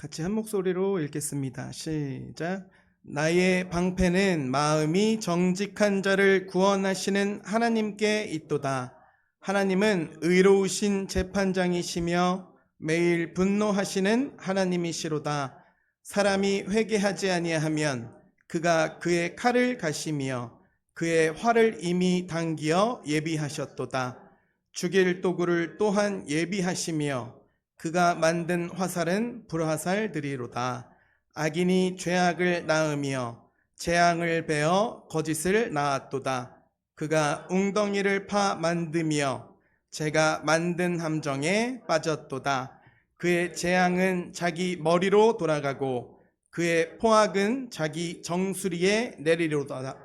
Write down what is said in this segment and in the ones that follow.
같이 한 목소리로 읽겠습니다. 시작. 나의 방패는 마음이 정직한 자를 구원하시는 하나님께 있도다. 하나님은 의로우신 재판장이시며 매일 분노하시는 하나님이시로다. 사람이 회개하지 아니하면 그가 그의 칼을 가시며 그의 활을 이미 당기어 예비하셨도다. 죽일 도구를 또한 예비하시며 그가 만든 화살은 불화살들이로다. 악인이 죄악을 낳으며 재앙을 베어 거짓을 낳았도다. 그가 웅덩이를 파 만드며 제가 만든 함정에 빠졌도다. 그의 재앙은 자기 머리로 돌아가고 그의 포악은 자기 정수리에 내리로다.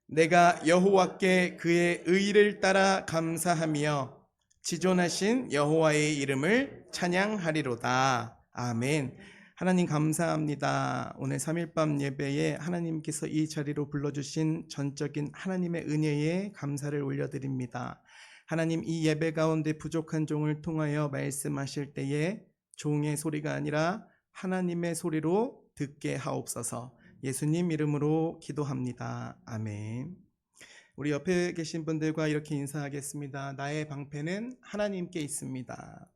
내가 여호와께 그의 의를 따라 감사하며 지존하신 여호와의 이름을 찬양하리로다. 아멘. 하나님 감사합니다. 오늘 3일밤 예배에 하나님께서 이 자리로 불러주신 전적인 하나님의 은혜에 감사를 올려드립니다. 하나님, 이 예배 가운데 부족한 종을 통하여 말씀하실 때에 종의 소리가 아니라 하나님의 소리로 듣게 하옵소서. 예수님 이름으로 기도합니다. 아멘. 우리 옆에 계신 분들과 이렇게 인사하겠습니다. 나의 방패는 하나님께 있습니다.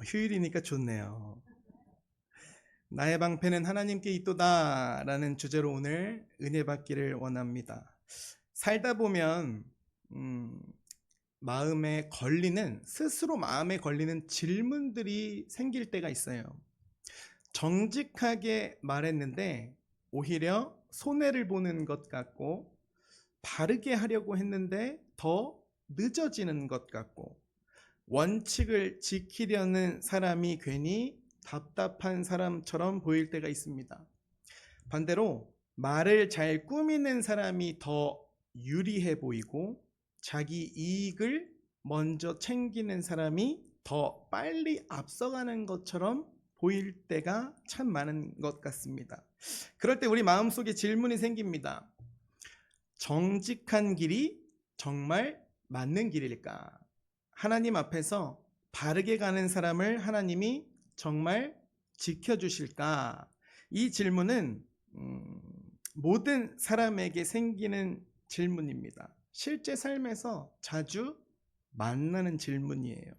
휴일이니까 좋네요. 나의 방패는 하나님께 있도다 라는 주제로 오늘 은혜 받기를 원합니다. 살다 보면 스스로 마음에 걸리는 질문들이 생길 때가 있어요. 정직하게 말했는데 오히려 손해를 보는 것 같고, 바르게 하려고 했는데 더 늦어지는 것 같고, 원칙을 지키려는 사람이 괜히 답답한 사람처럼 보일 때가 있습니다. 반대로 말을 잘 꾸미는 사람이 더 유리해 보이고, 자기 이익을 먼저 챙기는 사람이 더 빨리 앞서가는 것처럼 보일 때가 참 많은 것 같습니다. 그럴 때 우리 마음속에 질문이 생깁니다. 정직한 길이 정말 맞는 길일까? 하나님 앞에서 바르게 가는 사람을 하나님이 정말 지켜주실까? 이 질문은 모든 사람에게 생기는 질문입니다. 실제 삶에서 자주 만나는 질문이에요.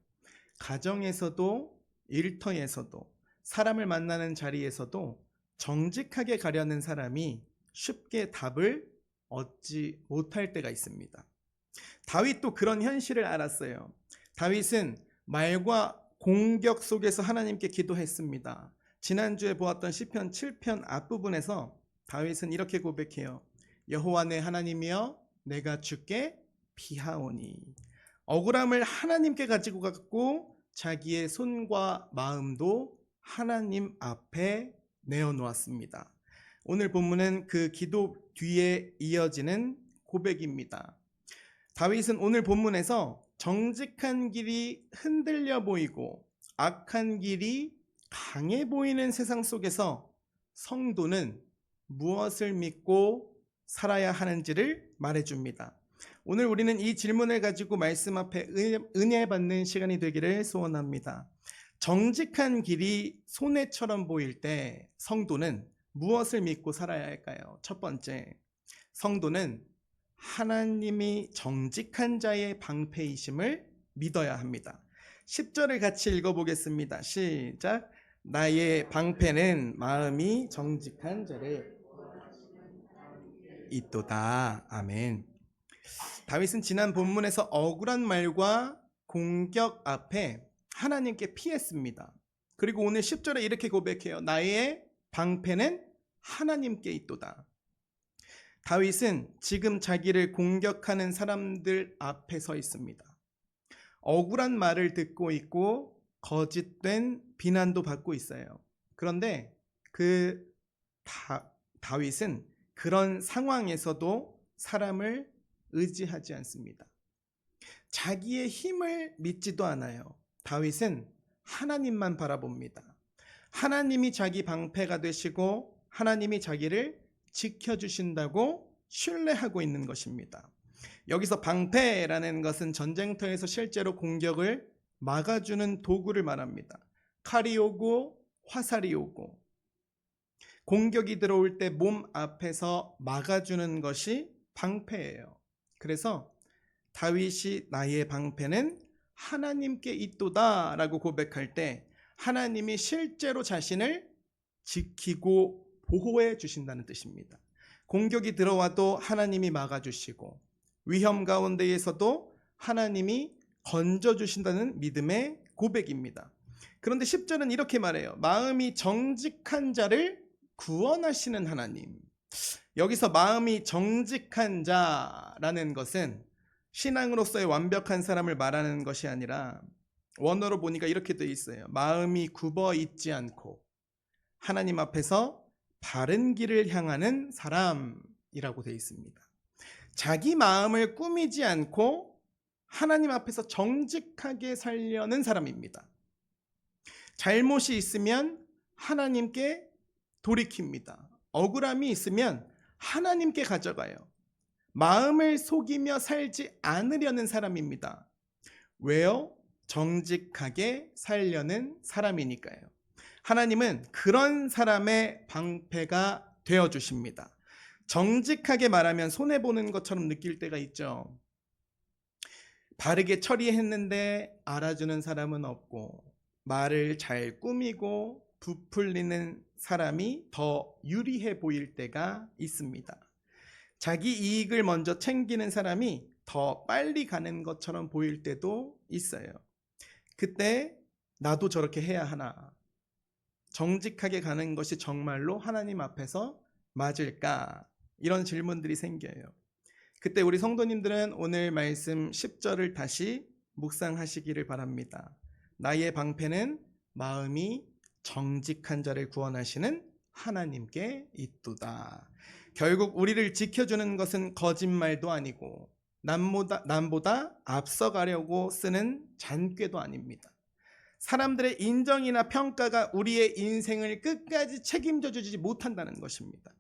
가정에서도, 일터에서도, 사람을 만나는 자리에서도 정직하게 가려는 사람이 쉽게 답을 얻지 못할 때가 있습니다. 다윗도 그런 현실을 알았어요. 다윗은 말과 공격 속에서 하나님께 기도했습니다. 지난주에 보았던 시편 7편 앞부분에서 다윗은 이렇게 고백해요. 여호와 내 하나님이여, 내가 주께 비하오니. 억울함을 하나님께 가지고 갔고, 자기의 손과 마음도 하나님 앞에 내어놓았습니다. 오늘 본문은 그 기도 뒤에 이어지는 고백입니다. 다윗은 오늘 본문에서 정직한 길이 흔들려 보이고 악한 길이 강해 보이는 세상 속에서 성도는 무엇을 믿고 살아야 하는지를 말해줍니다. 오늘 우리는 이 질문을 가지고 말씀 앞에 은혜 받는 시간이 되기를 소원합니다. 정직한 길이 손해처럼 보일 때 성도는 무엇을 믿고 살아야 할까요? 첫 번째, 성도는 하나님이 정직한 자의 방패이심을 믿어야 합니다. 10절을 같이 읽어보겠습니다. 시작. 나의 방패는 마음이 정직한 자를 있도다. 아멘. 다윗은 지난 본문에서 억울한 말과 공격 앞에 하나님께 피했습니다. 그리고 오늘 10절에 이렇게 고백해요. 나의 방패는 하나님께 있도다. 다윗은 지금 자기를 공격하는 사람들 앞에 서 있습니다. 억울한 말을 듣고 있고 거짓된 비난도 받고 있어요. 그런데 다윗은 그런 상황에서도 사람을 의지하지 않습니다. 자기의 힘을 믿지도 않아요. 다윗은 하나님만 바라봅니다. 하나님이 자기 방패가 되시고 하나님이 자기를 지켜주신다고 신뢰하고 있는 것입니다. 여기서 방패라는 것은 전쟁터에서 실제로 공격을 막아주는 도구를 말합니다. 칼이 오고 화살이 오고 공격이 들어올 때 몸 앞에서 막아주는 것이 방패예요. 그래서 다윗이 나의 방패는 하나님께 있도다 라고 고백할 때 하나님이 실제로 자신을 지키고 보호해 주신다는 뜻입니다. 공격이 들어와도 하나님이 막아주시고 위험 가운데에서도 하나님이 건져주신다는 믿음의 고백입니다. 그런데 10절은 이렇게 말해요. 마음이 정직한 자를 구원하시는 하나님. 여기서 마음이 정직한 자라는 것은 신앙으로서의 완벽한 사람을 말하는 것이 아니라 원어로 보니까 이렇게 되어 있어요. 마음이 굽어 있지 않고 하나님 앞에서 바른 길을 향하는 사람이라고 되어 있습니다. 자기 마음을 꾸미지 않고 하나님 앞에서 정직하게 살려는 사람입니다. 잘못이 있으면 하나님께 돌이킵니다. 억울함이 있으면 하나님께 가져가요. 마음을 속이며 살지 않으려는 사람입니다. 왜요? 정직하게 살려는 사람이니까요. 하나님은 그런 사람의 방패가 되어주십니다. 정직하게 말하면 손해보는 것처럼 느낄 때가 있죠. 바르게 처리했는데 알아주는 사람은 없고 말을 잘 꾸미고 부풀리는 사람이 더 유리해 보일 때가 있습니다. 자기 이익을 먼저 챙기는 사람이 더 빨리 가는 것처럼 보일 때도 있어요. 그때 나도 저렇게 해야 하나? 정직하게 가는 것이 정말로 하나님 앞에서 맞을까? 이런 질문들이 생겨요. 그때 우리 성도님들은 오늘 말씀 10절을 다시 묵상하시기를 바랍니다. 나의 방패는 마음이 정직한 자를 구원하시는 하나님께 있도다. 결국 우리를 지켜주는 것은 거짓말도 아니고 남보다 앞서가려고 쓰는 잔꾀도 아닙니다. 사람들의 인정이나 평가가 우리의 인생을 끝까지 책임져 주지 못한다는 것입니다.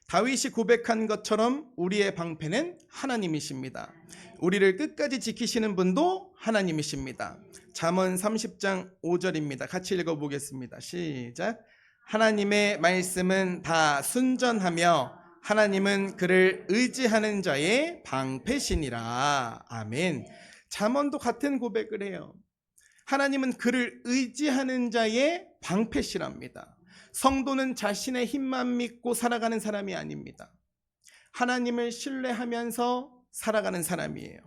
다윗이 고백한 것처럼 우리의 방패는 하나님이십니다. 우리를 끝까지 지키시는 분도 하나님이십니다. 잠언 30장 5절입니다. 같이 읽어보겠습니다. 시작. 하나님의 말씀은 다 순전하며 하나님은 그를 의지하는 자의 방패시니라. 아멘. 잠언도 같은 고백을 해요. 하나님은 그를 의지하는 자의 방패시랍니다. 성도는 자신의 힘만 믿고 살아가는 사람이 아닙니다. 하나님을 신뢰하면서 살아가는 사람이에요.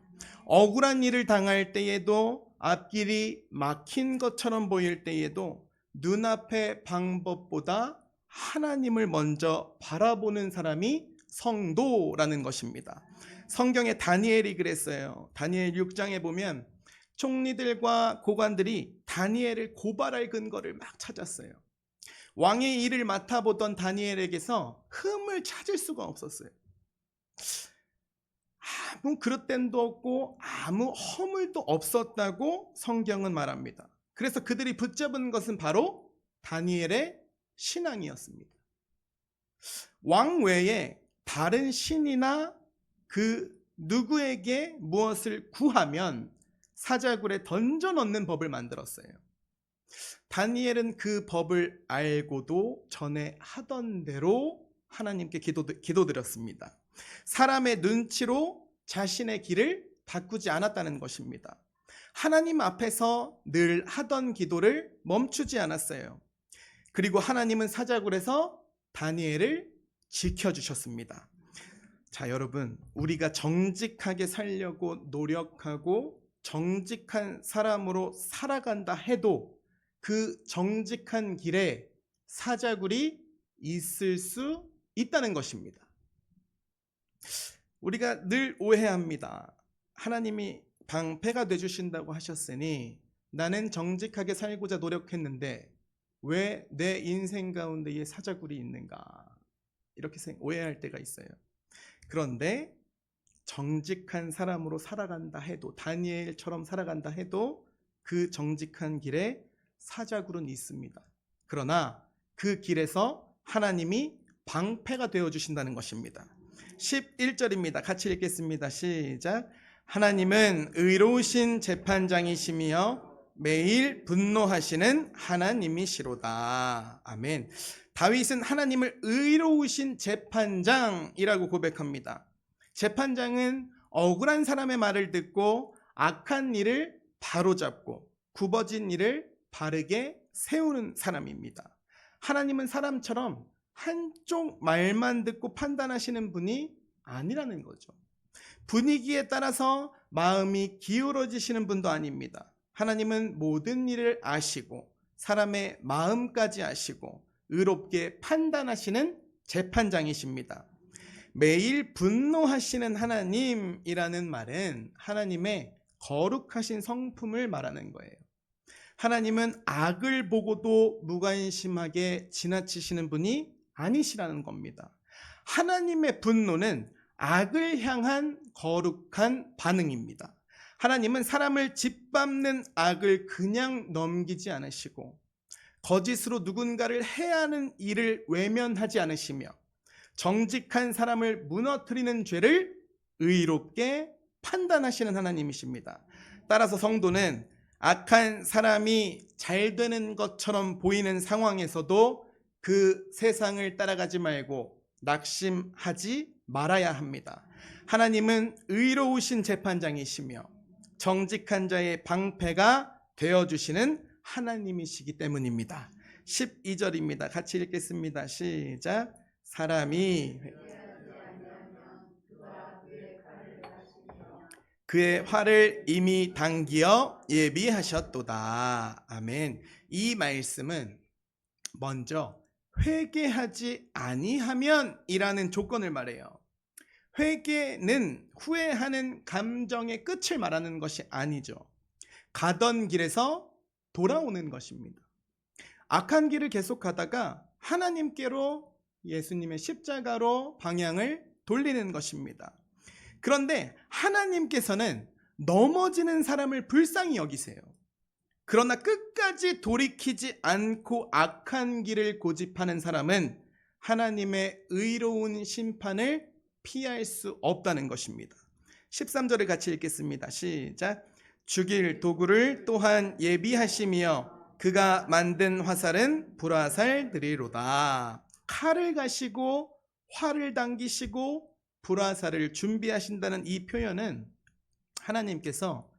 억울한 일을 당할 때에도 앞길이 막힌 것처럼 보일 때에도 눈앞의 방법보다 하나님을 먼저 바라보는 사람이 성도라는 것입니다. 성경에 다니엘이 그랬어요. 다니엘 6장에 보면 총리들과 고관들이 다니엘을 고발할 근거를 막 찾았어요. 왕의 일을 맡아보던 다니엘에게서 흠을 찾을 수가 없었어요. 아무 그릇됨도 없고 아무 허물도 없었다고 성경은 말합니다. 그래서 그들이 붙잡은 것은 바로 다니엘의 신앙이었습니다. 왕 외에 다른 신이나 그 누구에게 무엇을 구하면 사자굴에 던져 넣는 법을 만들었어요. 다니엘은 그 법을 알고도 전에 하던 대로 하나님께 기도드렸습니다. 사람의 눈치로 자신의 길을 바꾸지 않았다는 것입니다. 하나님 앞에서 늘 하던 기도를 멈추지 않았어요. 그리고 하나님은 사자굴에서 다니엘을 지켜주셨습니다. 자, 여러분, 우리가 정직하게 살려고 노력하고 정직한 사람으로 살아간다 해도 그 정직한 길에 사자굴이 있을 수 있다는 것입니다. 우리가 늘 오해합니다. 하나님이 방패가 되주신다고 하셨으니 나는 정직하게 살고자 노력했는데 왜 내 인생 가운데에 사자굴이 있는가? 이렇게 오해할 때가 있어요. 그런데 정직한 사람으로 살아간다 해도, 다니엘처럼 살아간다 해도 그 정직한 길에 사자굴은 있습니다. 그러나 그 길에서 하나님이 방패가 되어주신다는 것입니다. 11절입니다. 같이 읽겠습니다. 시작. 하나님은 의로우신 재판장이시며 매일 분노하시는 하나님이시로다. 아멘. 다윗은 하나님을 의로우신 재판장이라고 고백합니다. 재판장은 억울한 사람의 말을 듣고 악한 일을 바로잡고 굽어진 일을 바르게 세우는 사람입니다. 하나님은 사람처럼 한쪽 말만 듣고 판단하시는 분이 아니라는 거죠. 분위기에 따라서 마음이 기울어지시는 분도 아닙니다. 하나님은 모든 일을 아시고 사람의 마음까지 아시고 의롭게 판단하시는 재판장이십니다. 매일 분노하시는 하나님이라는 말은 하나님의 거룩하신 성품을 말하는 거예요. 하나님은 악을 보고도 무관심하게 지나치시는 분이 아니시라는 겁니다. 하나님의 분노는 악을 향한 거룩한 반응입니다. 하나님은 사람을 짓밟는 악을 그냥 넘기지 않으시고 거짓으로 누군가를 해하는 일을 외면하지 않으시며 정직한 사람을 무너뜨리는 죄를 의롭게 판단하시는 하나님이십니다. 따라서 성도는 악한 사람이 잘 되는 것처럼 보이는 상황에서도 그 세상을 따라가지 말고 낙심하지 말아야 합니다. 하나님은 의로우신 재판장이시며 정직한 자의 방패가 되어주시는 하나님이시기 때문입니다. 12절입니다. 같이 읽겠습니다. 시작. 사람이 그의 활을 이미 당기어 예비하셨도다. 아멘. 이 말씀은 먼저 회개하지 아니하면 이라는 조건을 말해요. 회개는 후회하는 감정의 끝을 말하는 것이 아니죠. 가던 길에서 돌아오는 것입니다. 악한 길을 계속 가다가 하나님께로 예수님의 십자가로 방향을 돌리는 것입니다. 그런데 하나님께서는 넘어지는 사람을 불쌍히 여기세요. 그러나 끝까지 돌이키지 않고 악한 길을 고집하는 사람은 하나님의 의로운 심판을 피할 수 없다는 것입니다. 13절을 같이 읽겠습니다. 시작. 죽일 도구를 또한 예비하시며 그가 만든 화살은 불화살들이로다. 칼을 가시고 활을 당기시고 불화살을 준비하신다는 이 표현은 하나님께서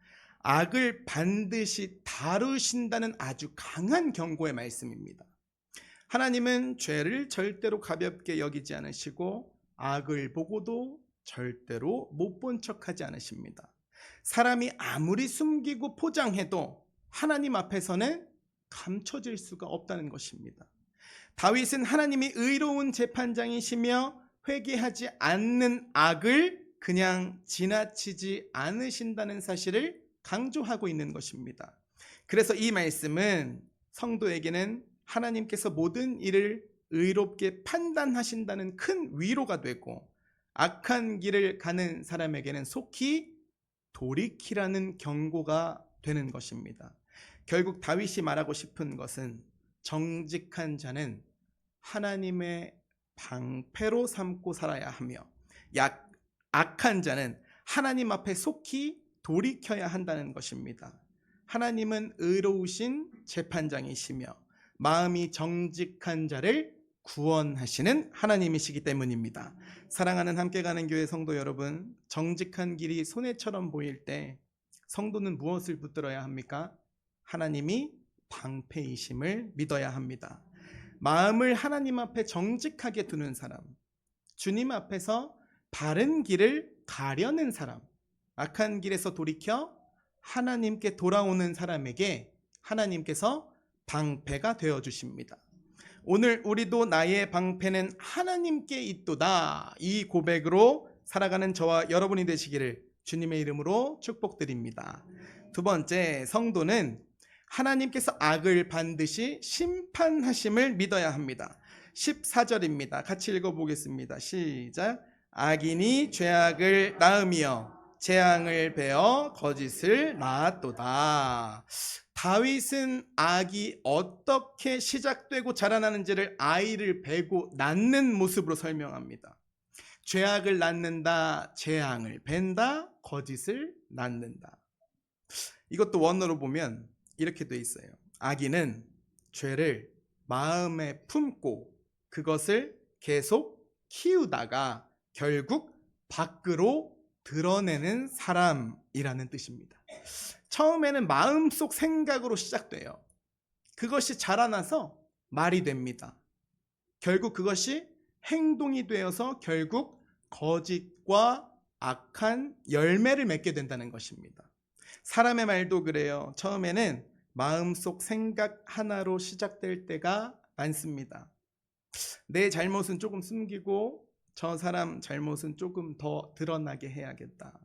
악을 반드시 다루신다는 아주 강한 경고의 말씀입니다. 하나님은 죄를 절대로 가볍게 여기지 않으시고 악을 보고도 절대로 못 본 척하지 않으십니다. 사람이 아무리 숨기고 포장해도 하나님 앞에서는 감춰질 수가 없다는 것입니다. 다윗은 하나님이 의로운 재판장이시며 회개하지 않는 악을 그냥 지나치지 않으신다는 사실을 강조하고 있는 것입니다. 그래서 이 말씀은 성도에게는 하나님께서 모든 일을 의롭게 판단하신다는 큰 위로가 되고 악한 길을 가는 사람에게는 속히 돌이키라는 경고가 되는 것입니다. 결국 다윗이 말하고 싶은 것은 정직한 자는 하나님의 방패로 삼고 살아야 하며 악한 자는 하나님 앞에 속히 돌이켜야 한다는 것입니다. 하나님은 의로우신 재판장이시며 마음이 정직한 자를 구원하시는 하나님이시기 때문입니다. 사랑하는 함께 가는 교회 성도 여러분, 정직한 길이 손해처럼 보일 때 성도는 무엇을 붙들어야 합니까? 하나님이 방패이심을 믿어야 합니다. 마음을 하나님 앞에 정직하게 두는 사람, 주님 앞에서 바른 길을 가려는 사람, 악한 길에서 돌이켜 하나님께 돌아오는 사람에게 하나님께서 방패가 되어주십니다. 오늘 우리도 나의 방패는 하나님께 있도다, 이 고백으로 살아가는 저와 여러분이 되시기를 주님의 이름으로 축복드립니다. 두 번째, 성도는 하나님께서 악을 반드시 심판하심을 믿어야 합니다. 14절입니다. 같이 읽어보겠습니다. 시작. 악인이 죄악을 낳으며 재앙을 베어 거짓을 낳았도다. 다윗은 악이 어떻게 시작되고 자라나는지를 아이를 베고 낳는 모습으로 설명합니다. 죄악을 낳는다, 재앙을 벤다, 거짓을 낳는다. 이것도 원어로 보면 이렇게 돼 있어요. 악인은 죄를 마음에 품고 그것을 계속 키우다가 결국 밖으로 드러내는 사람이라는 뜻입니다. 처음에는 마음속 생각으로 시작돼요. 그것이 자라나서 말이 됩니다. 결국 그것이 행동이 되어서 결국 거짓과 악한 열매를 맺게 된다는 것입니다. 사람의 말도 그래요. 처음에는 마음속 생각 하나로 시작될 때가 많습니다. 내 잘못은 조금 숨기고 저 사람 잘못은 조금 더 드러나게 해야겠다.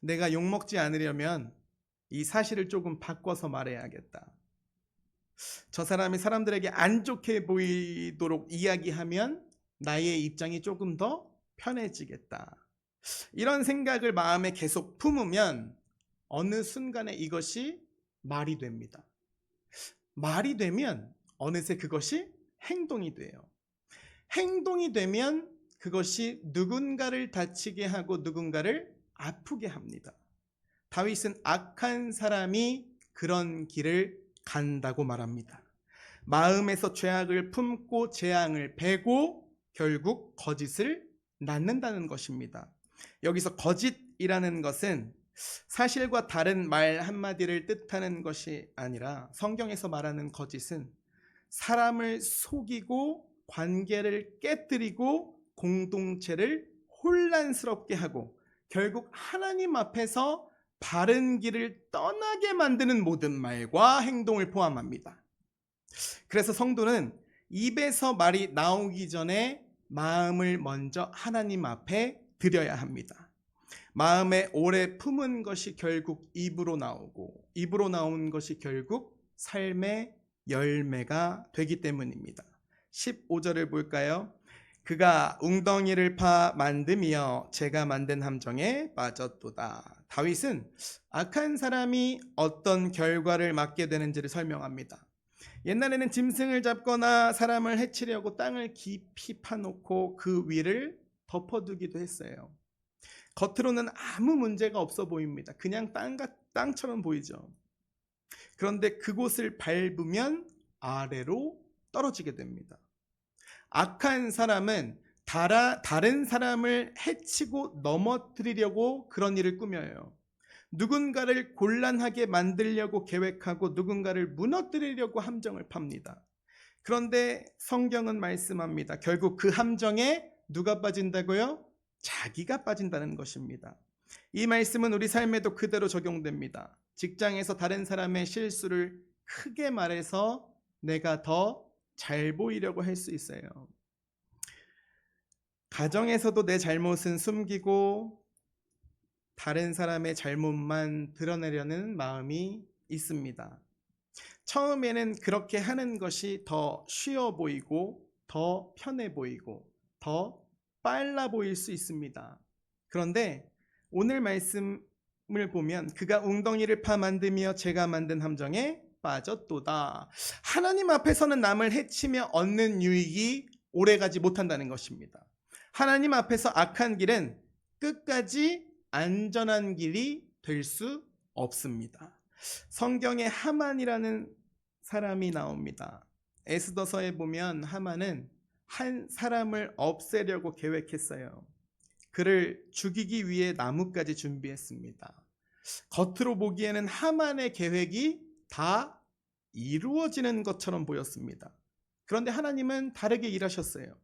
내가 욕먹지 않으려면 이 사실을 조금 바꿔서 말해야겠다. 저 사람이 사람들에게 안 좋게 보이도록 이야기하면 나의 입장이 조금 더 편해지겠다. 이런 생각을 마음에 계속 품으면 어느 순간에 이것이 말이 됩니다. 말이 되면 어느새 그것이 행동이 돼요. 행동이 되면 그것이 누군가를 다치게 하고 누군가를 아프게 합니다. 다윗은 악한 사람이 그런 길을 간다고 말합니다. 마음에서 죄악을 품고 재앙을 베고 결국 거짓을 낳는다는 것입니다. 여기서 거짓이라는 것은 사실과 다른 말 한마디를 뜻하는 것이 아니라 성경에서 말하는 거짓은 사람을 속이고 관계를 깨뜨리고 공동체를 혼란스럽게 하고 결국 하나님 앞에서 바른 길을 떠나게 만드는 모든 말과 행동을 포함합니다. 그래서 성도는 입에서 말이 나오기 전에 마음을 먼저 하나님 앞에 드려야 합니다. 마음에 오래 품은 것이 결국 입으로 나오고 입으로 나온 것이 결국 삶의 열매가 되기 때문입니다. 15절을 볼까요? 그가 웅덩이를 파 만듦이여 제가 만든 함정에 빠졌도다. 다윗은 악한 사람이 어떤 결과를 맞게 되는지를 설명합니다. 옛날에는 짐승을 잡거나 사람을 해치려고 땅을 깊이 파놓고 그 위를 덮어두기도 했어요. 겉으로는 아무 문제가 없어 보입니다. 그냥 땅처럼 보이죠. 그런데 그곳을 밟으면 아래로 떨어지게 됩니다. 악한 사람은 다른 사람을 해치고 넘어뜨리려고 그런 일을 꾸며요. 누군가를 곤란하게 만들려고 계획하고 누군가를 무너뜨리려고 함정을 팝니다. 그런데 성경은 말씀합니다. 결국 그 함정에 누가 빠진다고요? 자기가 빠진다는 것입니다. 이 말씀은 우리 삶에도 그대로 적용됩니다. 직장에서 다른 사람의 실수를 크게 말해서 내가 더 잘 보이려고 할 수 있어요. 가정에서도 내 잘못은 숨기고 다른 사람의 잘못만 드러내려는 마음이 있습니다. 처음에는 그렇게 하는 것이 더 쉬워 보이고 더 편해 보이고 더 빨라 보일 수 있습니다. 그런데 오늘 말씀을 보면 그가 웅덩이를 파 만듦이여 제가 만든 함정에 빠졌도다. 하나님 앞에서는 남을 해치며 얻는 유익이 오래가지 못한다는 것입니다. 하나님 앞에서 악한 길은 끝까지 안전한 길이 될 수 없습니다. 성경에 하만이라는 사람이 나옵니다. 에스더서에 보면 하만은 한 사람을 없애려고 계획했어요. 그를 죽이기 위해 나무까지 준비했습니다. 겉으로 보기에는 하만의 계획이 다 이루어지는 것처럼 보였습니다. 그런데 하나님은 다르게 일하셨어요.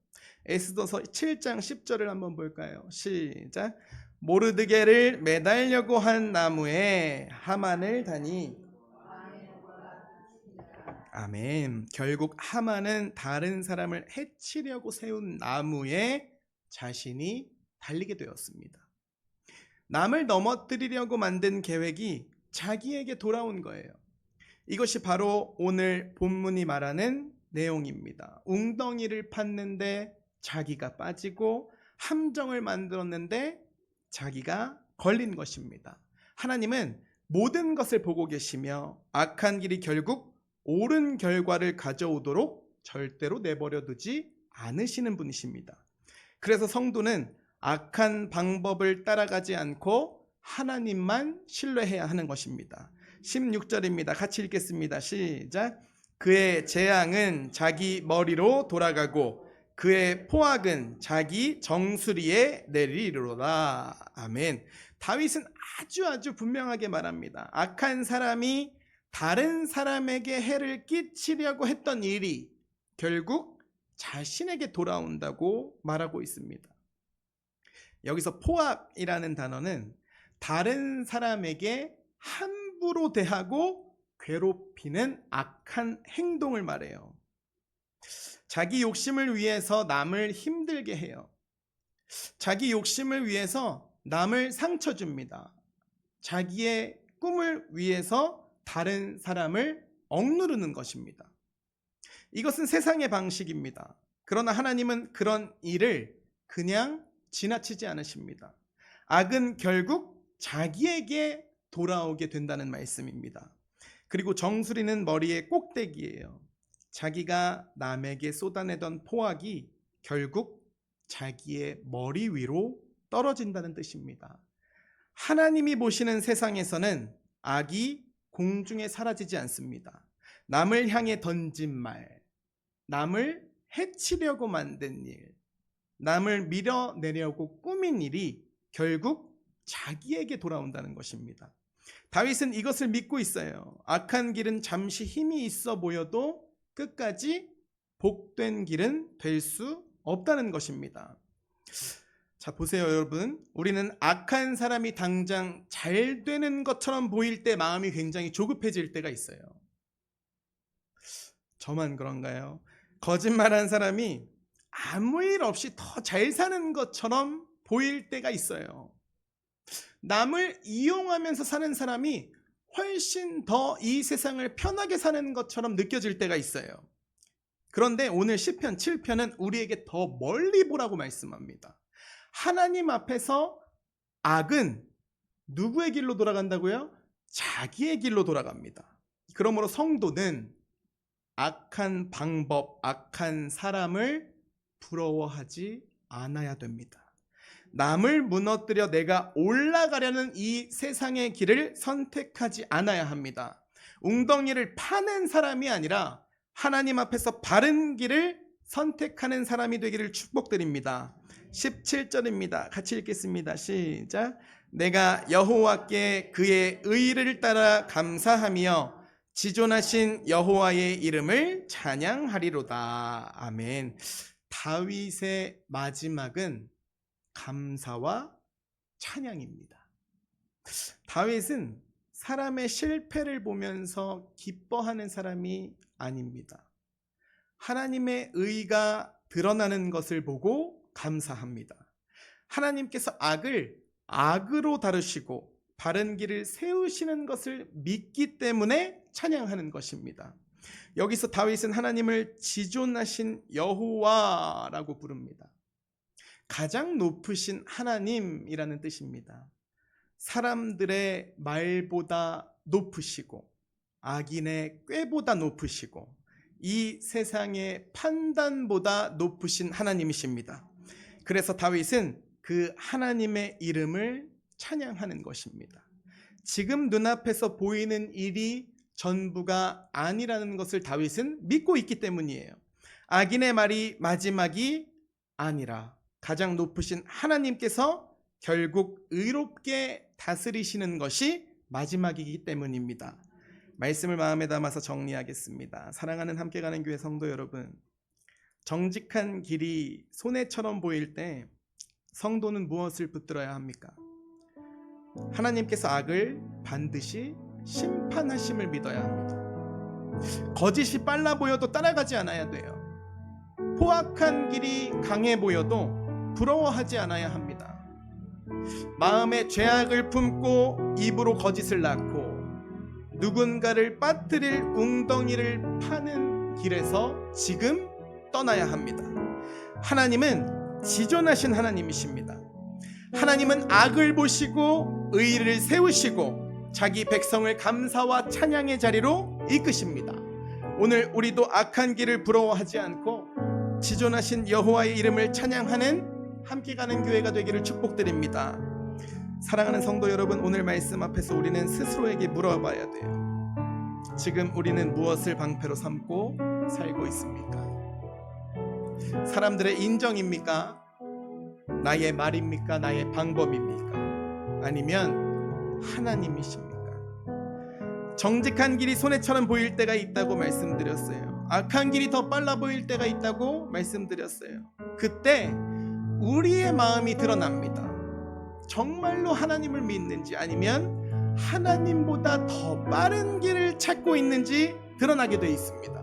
에스더서 7장 10절을 한번 볼까요? 시작. 모르드게를 매달려고 한 나무에 하만을 다니. 아멘. 결국 하만은 다른 사람을 해치려고 세운 나무에 자신이 달리게 되었습니다. 남을 넘어뜨리려고 만든 계획이 자기에게 돌아온 거예요. 이것이 바로 오늘 본문이 말하는 내용입니다. 웅덩이를 팠는데 자기가 빠지고 함정을 만들었는데 자기가 걸린 것입니다. 하나님은 모든 것을 보고 계시며 악한 길이 결국 옳은 결과를 가져오도록 절대로 내버려 두지 않으시는 분이십니다. 그래서 성도는 악한 방법을 따라가지 않고 하나님만 신뢰해야 하는 것입니다. 16절입니다. 같이 읽겠습니다. 시작. 그의 재앙은 자기 머리로 돌아가고 그의 포악은 자기 정수리에 내리리로다. 아멘. 다윗은 아주 분명하게 말합니다. 악한 사람이 다른 사람에게 해를 끼치려고 했던 일이 결국 자신에게 돌아온다고 말하고 있습니다. 여기서 포악이라는 단어는 다른 사람에게 함부로 대하고 괴롭히는 악한 행동을 말해요. 자기 욕심을 위해서 남을 힘들게 해요. 자기 욕심을 위해서 남을 상처 줍니다. 자기의 꿈을 위해서 다른 사람을 억누르는 것입니다. 이것은 세상의 방식입니다. 그러나 하나님은 그런 일을 그냥 지나치지 않으십니다. 악은 결국 자기에게 돌아오게 된다는 말씀입니다. 그리고 정수리는 머리의 꼭대기예요. 자기가 남에게 쏟아내던 포악이 결국 자기의 머리 위로 떨어진다는 뜻입니다. 하나님이 보시는 세상에서는 악이 공중에 사라지지 않습니다. 남을 향해 던진 말, 남을 해치려고 만든 일, 남을 밀어내려고 꾸민 일이 결국 자기에게 돌아온다는 것입니다. 다윗은 이것을 믿고 있어요. 악한 길은 잠시 힘이 있어 보여도 끝까지 복된 길은 될 수 없다는 것입니다. 자, 보세요, 여러분. 우리는 악한 사람이 당장 잘 되는 것처럼 보일 때 마음이 굉장히 조급해질 때가 있어요. 저만 그런가요? 거짓말한 사람이 아무 일 없이 더 잘 사는 것처럼 보일 때가 있어요. 남을 이용하면서 사는 사람이 훨씬 더 이 세상을 편하게 사는 것처럼 느껴질 때가 있어요. 그런데 오늘 시편 7편은 우리에게 더 멀리 보라고 말씀합니다. 하나님 앞에서 악은 누구의 길로 돌아간다고요? 자기의 길로 돌아갑니다. 그러므로 성도는 악한 방법, 악한 사람을 부러워하지 않아야 됩니다. 남을 무너뜨려 내가 올라가려는 이 세상의 길을 선택하지 않아야 합니다. 웅덩이를 파는 사람이 아니라 하나님 앞에서 바른 길을 선택하는 사람이 되기를 축복드립니다. 17절입니다. 같이 읽겠습니다. 시작. 내가 여호와께 그의 의를 따라 감사하며 지존하신 여호와의 이름을 찬양하리로다. 아멘. 다윗의 마지막은 감사와 찬양입니다. 다윗은 사람의 실패를 보면서 기뻐하는 사람이 아닙니다. 하나님의 의가 드러나는 것을 보고 감사합니다. 하나님께서 악을 악으로 다루시고 바른 길을 세우시는 것을 믿기 때문에 찬양하는 것입니다. 여기서 다윗은 하나님을 지존하신 여호와라고 부릅니다. 가장 높으신 하나님이라는 뜻입니다. 사람들의 말보다 높으시고 악인의 꾀보다 높으시고 이 세상의 판단보다 높으신 하나님이십니다. 그래서 다윗은 그 하나님의 이름을 찬양하는 것입니다. 지금 눈앞에서 보이는 일이 전부가 아니라는 것을 다윗은 믿고 있기 때문이에요. 악인의 말이 마지막이 아니라 가장 높으신 하나님께서 결국 의롭게 다스리시는 것이 마지막이기 때문입니다. 말씀을 마음에 담아서 정리하겠습니다. 사랑하는 함께 가는 교회 성도 여러분, 정직한 길이 손해처럼 보일 때 성도는 무엇을 붙들어야 합니까? 하나님께서 악을 반드시 심판하심을 믿어야 합니다. 거짓이 빨라 보여도 따라가지 않아야 돼요. 포악한 길이 강해 보여도 부러워하지 않아야 합니다. 마음에 죄악을 품고 입으로 거짓을 낳고 누군가를 빠뜨릴 웅덩이를 파는 길에서 지금 떠나야 합니다. 하나님은 지존하신 하나님이십니다. 하나님은 악을 보시고 의를 세우시고 자기 백성을 감사와 찬양의 자리로 이끄십니다. 오늘 우리도 악한 길을 부러워하지 않고 지존하신 여호와의 이름을 찬양하는 함께 가는 교회가 되기를 축복드립니다. 사랑하는 성도 여러분, 오늘 말씀 앞에서 우리는 스스로에게 물어봐야 돼요. 지금 우리는 무엇을 방패로 삼고 살고 있습니까? 사람들의 인정입니까? 나의 말입니까? 나의 방법입니까? 아니면 하나님이십니까? 정직한 길이 손해처럼 보일 때가 있다고 말씀드렸어요. 악한 길이 더 빨라 보일 때가 있다고 말씀드렸어요. 그때 우리의 마음이 드러납니다. 정말로 하나님을 믿는지 아니면 하나님보다 더 빠른 길을 찾고 있는지 드러나게 되어 있습니다.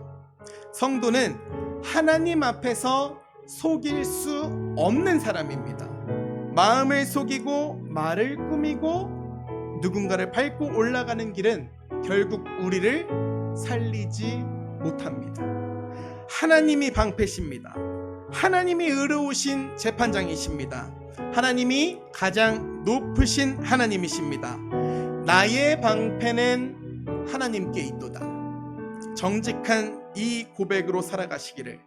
성도는 하나님 앞에서 속일 수 없는 사람입니다. 마음을 속이고 말을 꾸미고 누군가를 밟고 올라가는 길은 결국 우리를 살리지 못합니다. 하나님이 방패십니다. 하나님이 의로우신 재판장이십니다. 하나님이 가장 높으신 하나님이십니다. 나의 방패는 하나님께 있도다. 정직한 이 고백으로 살아가시기를,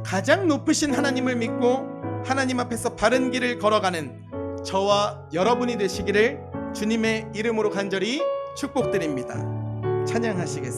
가장 높으신 하나님을 믿고 하나님 앞에서 바른 길을 걸어가는 저와 여러분이 되시기를 주님의 이름으로 간절히 축복드립니다. 찬양하시겠습니다.